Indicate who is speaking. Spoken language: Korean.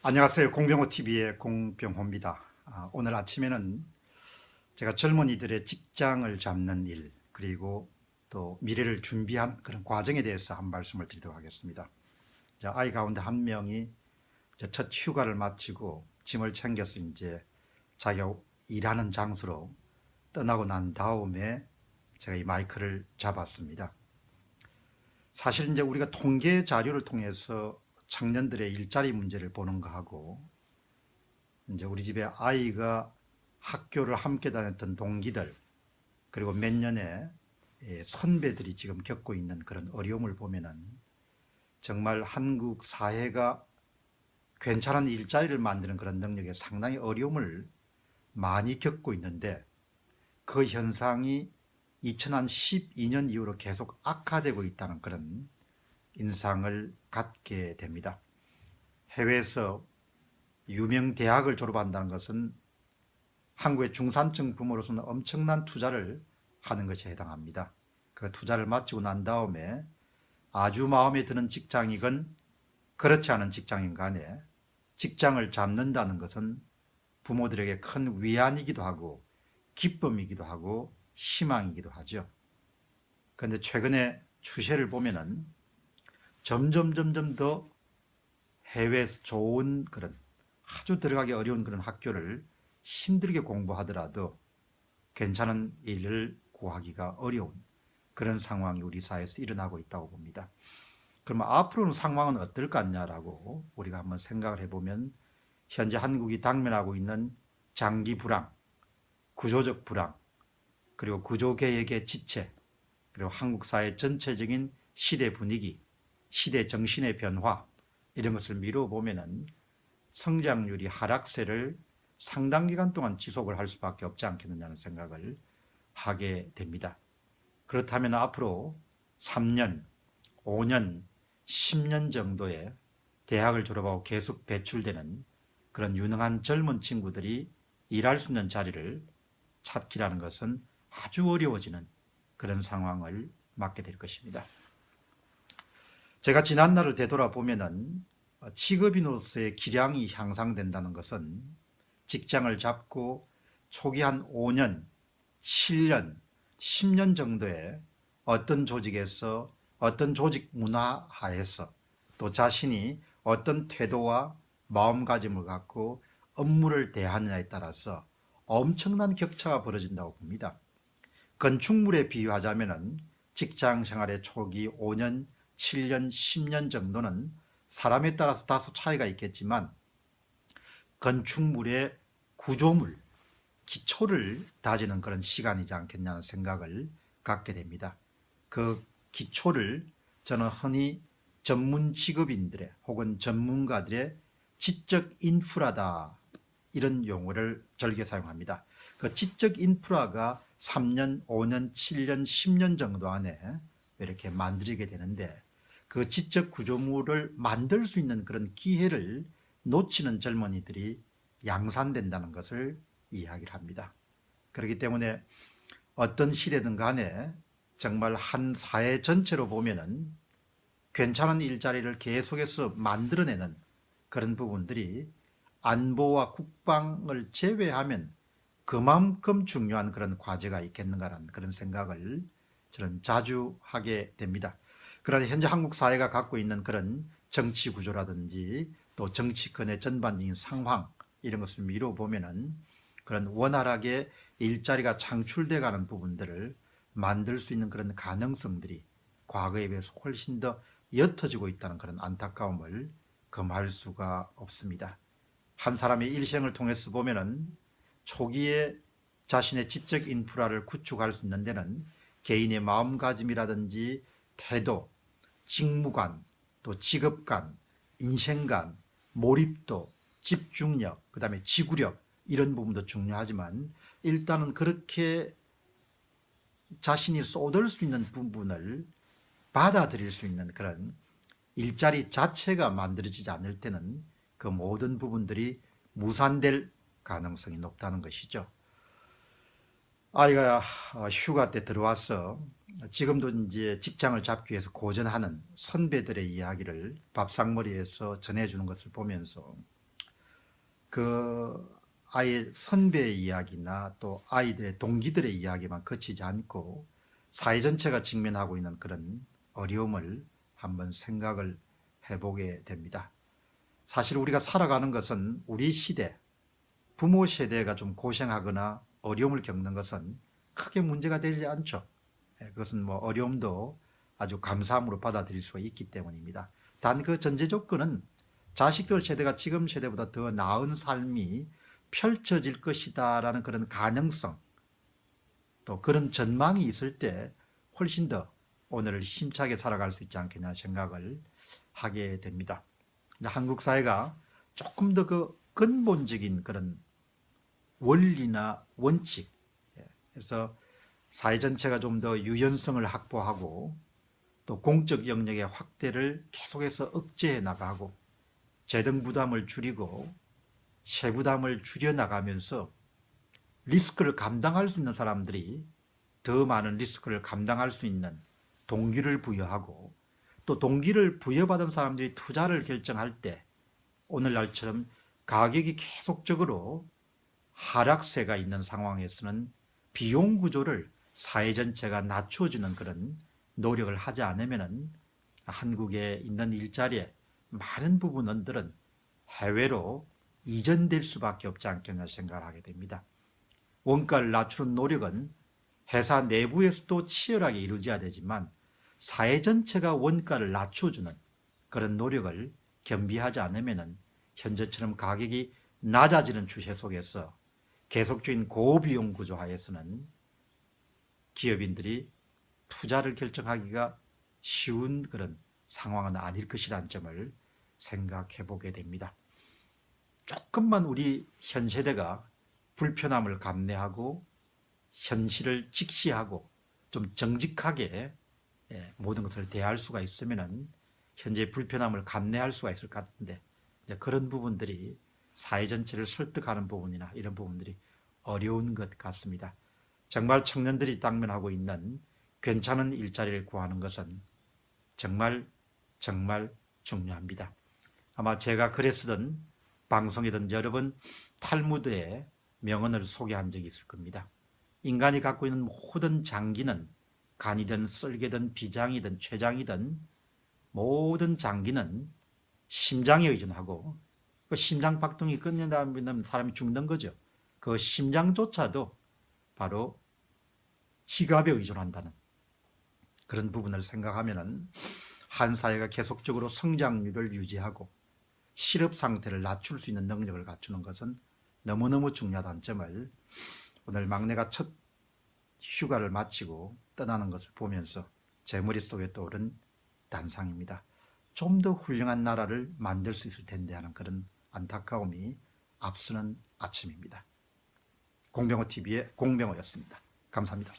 Speaker 1: 안녕하세요. 공병호TV의 공병호입니다. 오늘 아침에는 제가 젊은이들의 직장을 잡는 일, 그리고 또 미래를 준비하는 그런 과정에 대해서 한 말씀을 드리도록 하겠습니다. 아이 가운데 한 명이 첫 휴가를 마치고 짐을 챙겨서 이제 자기가 일하는 장소로 떠나고 난 다음에 제가 이 마이크를 잡았습니다. 사실 이제 우리가 통계 자료를 통해서 청년들의 일자리 문제를 보는 거하고, 이제 우리 집에 아이가 학교를 함께 다녔던 동기들, 그리고 몇 년의 선배들이 지금 겪고 있는 그런 어려움을 보면은 정말 한국 사회가 괜찮은 일자리를 만드는 그런 능력에 상당히 어려움을 많이 겪고 있는데, 그 현상이 2012년 이후로 계속 악화되고 있다는 그런 인상을 갖게 됩니다. 해외에서 유명 대학을 졸업한다는 것은 한국의 중산층 부모로서는 엄청난 투자를 하는 것에 해당합니다. 그 투자를 마치고 난 다음에 아주 마음에 드는 직장이건 그렇지 않은 직장인 간에 직장을 잡는다는 것은 부모들에게 큰 위안이기도 하고 기쁨이기도 하고 희망이기도 하죠. 그런데 최근에 추세를 보면은 점점 더 해외에서 좋은 그런 아주 들어가기 어려운 그런 학교를 힘들게 공부하더라도 괜찮은 일을 구하기가 어려운 그런 상황이 우리 사회에서 일어나고 있다고 봅니다. 그러면 앞으로는 상황은 어떨 것 같냐라고 우리가 한번 생각을 해보면, 현재 한국이 당면하고 있는 장기 불황, 구조적 불황, 그리고 구조개혁의 지체, 그리고 한국 사회 전체적인 시대 분위기, 시대 정신의 변화, 이런 것을 미뤄보면은 성장률이 하락세를 상당 기간 동안 지속을 할 수밖에 없지 않겠느냐는 생각을 하게 됩니다. 그렇다면 앞으로 3년, 5년, 10년 정도의 대학을 졸업하고 계속 배출되는 그런 유능한 젊은 친구들이 일할 수 있는 자리를 찾기라는 것은 아주 어려워지는 그런 상황을 맞게 될 것입니다. 제가 지난날을 되돌아보면은 직업인으로서의 기량이 향상된다는 것은 직장을 잡고 초기 한 5년, 7년, 10년 정도의 어떤 조직에서, 어떤 조직 문화 하에서 또 자신이 어떤 태도와 마음가짐을 갖고 업무를 대하느냐에 따라서 엄청난 격차가 벌어진다고 봅니다. 건축물에 비유하자면은 직장 생활의 초기 5년, 7년, 10년 정도는 사람에 따라서 다소 차이가 있겠지만 건축물의 구조물, 기초를 다지는 그런 시간이지 않겠냐는 생각을 갖게 됩니다. 그 기초를 저는 흔히 전문 직업인들의 혹은 전문가들의 지적 인프라다, 이런 용어를 즐겨 사용합니다. 그 지적 인프라가 3년, 5년, 7년, 10년 정도 안에 이렇게 만들게 되는데, 그 지적 구조물을 만들 수 있는 그런 기회를 놓치는 젊은이들이 양산된다는 것을 이야기를 합니다. 그렇기 때문에 어떤 시대든 간에 정말 한 사회 전체로 보면은 괜찮은 일자리를 계속해서 만들어내는 그런 부분들이 안보와 국방을 제외하면 그만큼 중요한 그런 과제가 있겠는가라는 그런 생각을 저는 자주 하게 됩니다. 그러나 현재 한국 사회가 갖고 있는 그런 정치 구조라든지 또 정치권의 전반적인 상황, 이런 것을 미뤄보면은 그런 원활하게 일자리가 창출돼 가는 부분들을 만들 수 있는 그런 가능성들이 과거에 비해서 훨씬 더 옅어지고 있다는 그런 안타까움을 금할 수가 없습니다. 한 사람의 일생을 통해서 보면은 초기에 자신의 지적 인프라를 구축할 수 있는 데는 개인의 마음가짐이라든지 태도, 직무관, 또 직업관, 인생관, 몰입도, 집중력, 그 다음에 지구력, 이런 부분도 중요하지만 일단은 그렇게 자신이 쏟을 수 있는 부분을 받아들일 수 있는 그런 일자리 자체가 만들어지지 않을 때는 그 모든 부분들이 무산될 가능성이 높다는 것이죠. 아이가 휴가 때 들어와서 지금도 이제 직장을 잡기 위해서 고전하는 선배들의 이야기를 밥상머리에서 전해주는 것을 보면서 그 아이의 선배의 이야기나 또 아이들의 동기들의 이야기만 그치지 않고 사회 전체가 직면하고 있는 그런 어려움을 한번 생각을 해보게 됩니다. 사실 우리가 살아가는 것은 우리 시대, 부모 세대가 좀 고생하거나 어려움을 겪는 것은 크게 문제가 되지 않죠. 그것은 뭐 어려움도 아주 감사함으로 받아들일 수가 있기 때문입니다. 단 그 전제 조건은 자식들 세대가 지금 세대보다 더 나은 삶이 펼쳐질 것이다 라는 그런 가능성, 또 그런 전망이 있을 때 훨씬 더 오늘을 힘차게 살아갈 수 있지 않겠냐 생각을 하게 됩니다. 한국 사회가 조금 더 그 근본적인 그런 원리나 원칙, 그래서 사회 전체가 좀 더 유연성을 확보하고 또 공적 영역의 확대를 계속해서 억제해 나가고 재정 부담을 줄이고 세부담을 줄여나가면서 리스크를 감당할 수 있는 사람들이 더 많은 리스크를 감당할 수 있는 동기를 부여하고 또 동기를 부여받은 사람들이 투자를 결정할 때 오늘날처럼 가격이 계속적으로 하락세가 있는 상황에서는 비용 구조를 사회 전체가 낮춰주는 그런 노력을 하지 않으면 한국에 있는 일자리의 많은 부분들은 해외로 이전될 수밖에 없지 않겠나 생각을 하게 됩니다. 원가를 낮추는 노력은 회사 내부에서도 치열하게 이루어져야 되지만 사회 전체가 원가를 낮춰주는 그런 노력을 겸비하지 않으면 현재처럼 가격이 낮아지는 추세 속에서 계속적인 고비용 구조 하에서는 기업인들이 투자를 결정하기가 쉬운 그런 상황은 아닐 것이라는 점을 생각해 보게 됩니다. 조금만 우리 현 세대가 불편함을 감내하고 현실을 직시하고 좀 정직하게 모든 것을 대할 수가 있으면 현재 불편함을 감내할 수가 있을 것 같은데 이제 그런 부분들이 사회 전체를 설득하는 부분이나 이런 부분들이 어려운 것 같습니다. 정말 청년들이 당면하고 있는 괜찮은 일자리를 구하는 것은 정말 중요합니다. 아마 제가 글에 쓰던 방송이든 여러 번 탈무드의 명언을 소개한 적이 있을 겁니다. 인간이 갖고 있는 모든 장기는 간이든 썰개든 비장이든 췌장이든 모든 장기는 심장에 의존하고 그 심장 박동이 끊는다면 사람이 죽는 거죠. 그 심장조차도 바로 지갑에 의존한다는 그런 부분을 생각하면 한 사회가 계속적으로 성장률을 유지하고 실업 상태를 낮출 수 있는 능력을 갖추는 것은 너무너무 중요하다는 점을 오늘 막내가 첫 휴가를 마치고 떠나는 것을 보면서 제 머릿속에 떠오른 단상입니다. 좀 더 훌륭한 나라를 만들 수 있을 텐데 하는 그런 안타까움이 앞서는 아침입니다. 공병호TV의 공병호였습니다. 감사합니다.